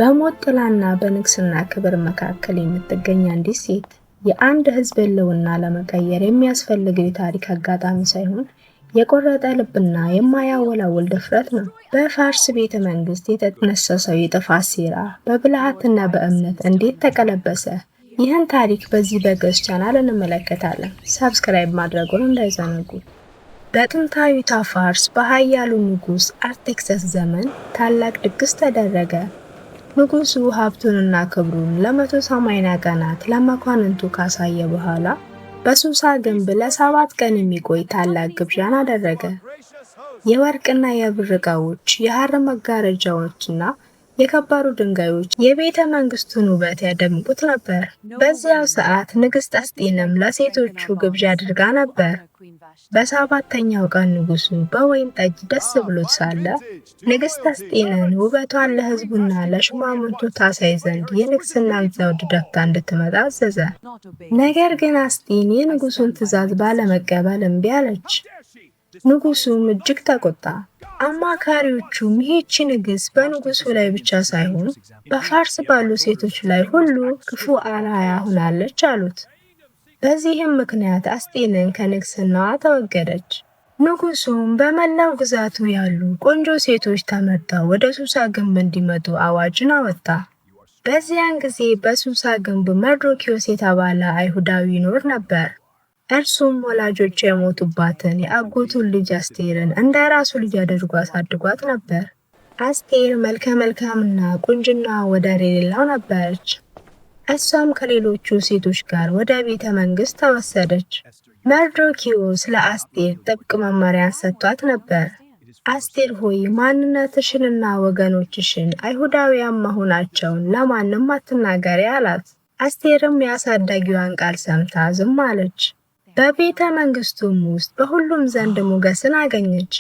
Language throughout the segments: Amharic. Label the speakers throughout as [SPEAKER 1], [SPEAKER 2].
[SPEAKER 1] በሞት ጥላና በንግስና ክብር መካከል የምትገኝ አንዲት ሴት የአንድ ህዝብ ህልውና ለመቀየር የሚያስፈልገው የታሪክ አጋጣሚ ሳይሆን የቆረጠ ልብና የማያወላውል ድፍረት ነው። በፋርስ ቤተ መንግስት የተጠነሰሰው የጥፋት ሴራ በብልሃትና በእምነት እንዴት ተቀለበሰ? ይህን ታሪክ በዚህ በገጽ ቻናል እንመለከታለን። ሰብስክራይብ ማድረጉን እንዳይዘነጉ። በጥንታዊቷ ፋርስ በኃያሉ ንጉስ አርጤክስስ ዘመን ታላቅ ድግስ ተደረገ። ንጉሱ ሀብቱንና ክብሩን ለ180 ቀናት ለመኳንንቱ ካሳየ በኋላ በሱሳ ግንብ ለ7 ቀን የሚቆይ ታላቅ ግብዣን አደረገ። የወርቅና የብር ዕቃዎች፣ የሐር መጋረጃዎችና የከበሩ ድንጋዮች የቤተ መንግስቱን ውበት ያደምቁት ነበር። በዚያው ሰዓት ንግስት አስጢንም ለሴቶቹ ግብዣ አድርጋ ነበር። በሰባተኛው ቀን ንጉሱ በወይን ጠጅ ደስ ብሎት ሳለ ንግስት አስጢንን ውበቷን ለህዝቡና ለሹማምንቱ ታሳይ ዘንድ የንግስናን ዘውድ ደፍታ እንድትመጣ አዘዘ። ነገር ግን አስጢን የንጉሱን ትዕዛዝ ባለመቀበል እምቢ አለች። ንጉሱም እጅግ ተቆጣ። አማካሪዎቹም ይህች ንግስት በንጉሱ ላይ ብቻ ሳይሆን በፋርስ ባሉ ሴቶች ላይ ሁሉ ክፉ አርአያ ሆናለች አሉት። በዚህም ምክንያት አስጢንን ከንግስናዋ ተወገደች። ንጉሱም በመላው ግዛቱ ያሉ ቆንጆ ሴቶች ተመርጠው ወደ ሱሳ ግንብ እንዲመጡ አዋጅን አወጣ። በዚያን ጊዜ በሱሳ ግንብ መርዶክዮስ የተባለ አይሁዳዊ ይኖር ነበር። እርሱም ወላጆቹ የሞቱባትን የአጎቱን ልጅ አስቴርን እንደ ራሱ ልጅ አድርጎ አሳድጓት ነበር። አስቴር መልከ መልካምና ቁንጅናዋ ወደር የሌለው ነበረች። እሷም ከሌሎቹ ሴቶች ጋር ወደ ቤተ መንግስት ተወሰደች። መርዶክዮስ ለአስቴር ጥብቅ መመሪያን ሰጥቷት ነበር። አስቴር ሆይ ማንነትሽንና ወገኖችሽን አይሁዳውያን መሆናቸውን ለማንም አትናገሪ አላት። አስቴርም የአሳዳጊዋን ቃል ሰምታ ዝም አለች። በቤተ መንግስቱም ውስጥ በሁሉም ዘንድ ሞገስን አገኘች።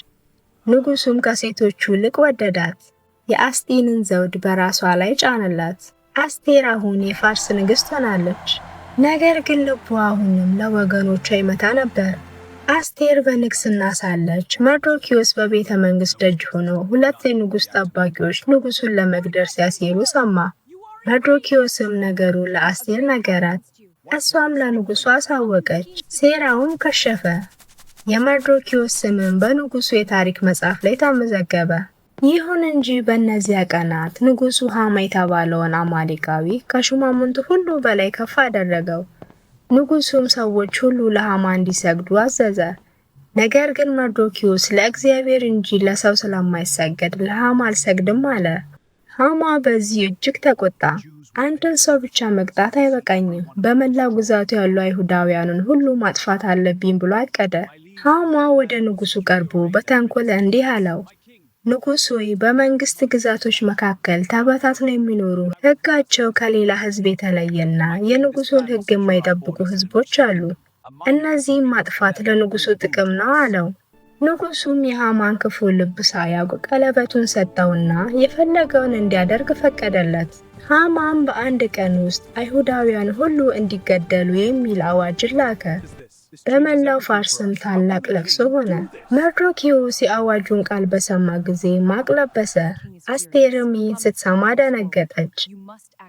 [SPEAKER 1] ንጉሱም ከሴቶቹ ይልቅ ወደዳት። የአስጢንን ዘውድ በራሷ ላይ ጫነላት። አስቴር አሁን የፋርስ ንግስት ሆናለች። ነገር ግን ልቧ አሁንም ለወገኖቿ ይመታ ነበር። አስቴር በንግስና ሳለች መርዶክዮስ በቤተ መንግስት ደጅ ሆነው 2 የንጉስ ጠባቂዎች ንጉሱን ለመግደል ሲያሴሩ ሰማ። መርዶክዮስም ነገሩን ለአስቴር ነገራት። እሷም ለንጉሱ አሳወቀች። ሴራውም ከሸፈ። የመርዶክዮስ ስምም በንጉሱ የታሪክ መጽሐፍ ላይ ተመዘገበ። ይሁን እንጂ በእነዚያ ቀናት ንጉሱ ሃማ የተባለውን አማሌቃዊ ከሹማምንቱ ሁሉ በላይ ከፍ አደረገው። ንጉሱም ሰዎች ሁሉ ለሃማ እንዲሰግዱ አዘዘ። ነገር ግን መርዶክዮስ ለእግዚአብሔር እንጂ ለሰው ስለማይሰገድ ለሃማ አልሰግድም አለ። ሃማ በዚህ እጅግ ተቆጣ። አንድን ሰው ብቻ መቅጣት አይበቃኝም፣ በመላው ግዛቱ ያሉ አይሁዳውያንን ሁሉ ማጥፋት አለብኝ ብሎ አቀደ። ሃማ ወደ ንጉሱ ቀርቦ በተንኮል እንዲህ አለው፣ ንጉሥ ሆይ በመንግስት ግዛቶች መካከል ተበታትነው የሚኖሩ ሕጋቸው ከሌላ ሕዝብ የተለየና የንጉሱን ሕግ የማይጠብቁ ሕዝቦች አሉ። እነዚህም ማጥፋት ለንጉሱ ጥቅም ነው አለው። ንጉሱም የሃማን ክፉ ልብ ሳያውቅ ቀለበቱን ሰጠውና የፈለገውን እንዲያደርግ ፈቀደለት። ሃማም በአንድ ቀን ውስጥ አይሁዳውያን ሁሉ እንዲገደሉ የሚል አዋጅ ላከ። በመላው ፋርስም ታላቅ ለቅሶ ሆነ። መርዶክዮስ የአዋጁን ቃል በሰማ ጊዜ ማቅ ለበሰ። አስቴርም ይህን ስትሰማ ደነገጠች።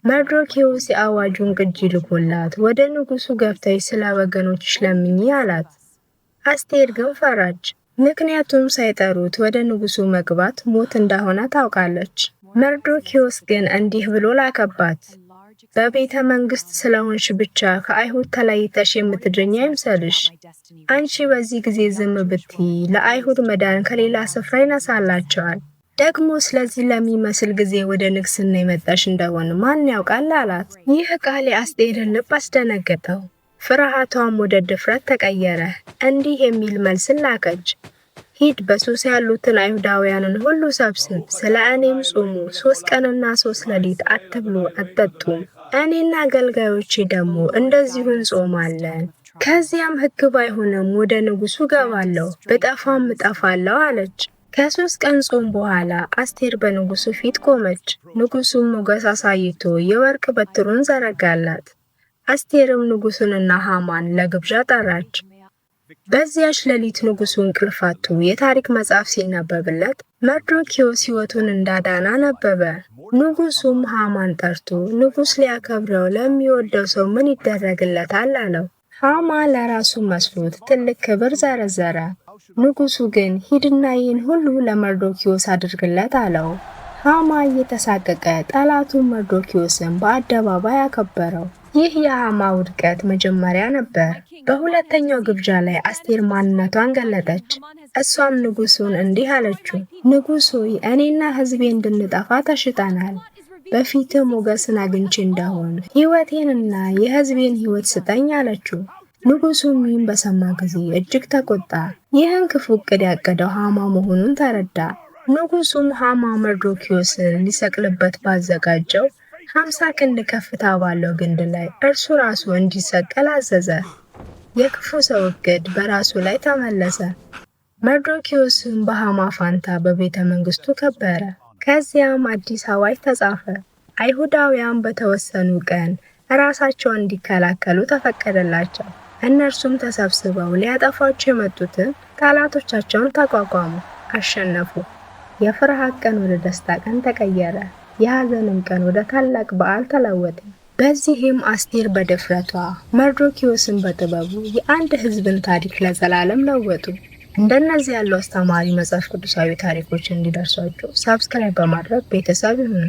[SPEAKER 1] መርዶክዮስ የአዋጁን ቅጂ ልኮላት ወደ ንጉሱ ገብተሽ ስለ ወገኖችሽ ለምኚ አላት። አስቴር ግን ፈራች። ምክንያቱም ሳይጠሩት ወደ ንጉሱ መግባት ሞት እንደሆነ ታውቃለች። መርዶክዮስ ግን እንዲህ ብሎ ላከባት፣ በቤተ መንግስት ስለሆንሽ ብቻ ከአይሁድ ተለይተሽ የምትድኝ አይምሰልሽ። አንቺ በዚህ ጊዜ ዝም ብትይ ለአይሁድ መዳን ከሌላ ስፍራ ይነሳላቸዋል። ደግሞ ስለዚህ ለሚመስል ጊዜ ወደ ንግስና የመጣሽ እንደሆነ ማን ያውቃል አላት። ይህ ቃል የአስቴርን ልብ አስደነገጠው። ፍርሃቷም ወደ ድፍረት ተቀየረ። እንዲህ የሚል መልስን ላከች፣ ሂድ በሱሳ ያሉትን አይሁዳውያንን ሁሉ ሰብስብ፣ ስለ እኔም ጾሙ፣ 3 ቀንና 3 ሌሊት አትብሉ አትጠጡም። እኔና አገልጋዮቼ ደግሞ እንደዚሁ እንጾማለን። ከዚያም ሕግ ባይሆንም ወደ ንጉሱ ገባለሁ፣ ብጠፋም እጠፋለሁ አለች። ከ3 ቀን ጾም በኋላ አስቴር በንጉሱ ፊት ቆመች። ንጉሱም ሞገስ አሳይቶ የወርቅ በትሩን ዘረጋላት። አስቴርም ንጉሱንና ሃማን ለግብዣ ጠራች። በዚያች ሌሊት ንጉሡ እንቅልፍ አጥቶ የታሪክ መጽሐፍ ሲነበብለት መርዶክዮስ ሕይወቱን እንዳዳነ ነበበ። ንጉሡም ሐማን ጠርቶ ንጉሥ ሊያከብረው ለሚወደው ሰው ምን ይደረግለታል አለው። ሐማ ለራሱ መስሎት ትልቅ ክብር ዘረዘረ። ንጉሡ ግን ሂድና ይህን ሁሉ ለመርዶክዮስ አድርግለት አለው። ሐማ እየተሳቀቀ ጠላቱን መርዶክዮስን በአደባባይ አከበረው። ይህ የሐማ ውድቀት መጀመሪያ ነበር። በሁለተኛው ግብዣ ላይ አስቴር ማንነቷን ገለጠች። እሷም ንጉሡን እንዲህ አለችው፣ ንጉሥ ሆይ እኔና ሕዝቤ እንድንጠፋ ተሽጠናል። በፊትህ ሞገስን አግኝቼ እንደሆን ሕይወቴንና የሕዝቤን ሕይወት ስጠኝ አለችው። ንጉሡም ይህን በሰማ ጊዜ እጅግ ተቆጣ። ይህን ክፉ ዕቅድ ያቀደው ሐማ መሆኑን ተረዳ። ንጉሡም ሐማ መርዶክዮስን ሊሰቅልበት ባዘጋጀው 50 ክንድ ከፍታ ባለው ግንድ ላይ እርሱ ራሱ እንዲሰቀል አዘዘ። የክፉ ሰው ዕቅድ በራሱ ላይ ተመለሰ። መርዶክዮስም በሐማ ፋንታ በቤተ መንግስቱ ከበረ። ከዚያም አዲስ አዋጅ ተጻፈ። አይሁዳውያን በተወሰኑ ቀን ራሳቸውን እንዲከላከሉ ተፈቀደላቸው። እነርሱም ተሰብስበው ሊያጠፋቸው የመጡትን ጠላቶቻቸውን ተቋቋሙ፣ አሸነፉ። የፍርሃት ቀን ወደ ደስታ ቀን ተቀየረ። የሐዘንም ቀን ወደ ታላቅ በዓል ተለወጠ። በዚህም አስቴር በድፍረቷ መርዶክዮስን በጥበቡ የአንድ ሕዝብን ታሪክ ለዘላለም ለወጡ። እንደነዚህ ያሉ አስተማሪ መጽሐፍ ቅዱሳዊ ታሪኮች እንዲደርሷችሁ ሰብስክራይብ በማድረግ ቤተሰብ ይሁኑ።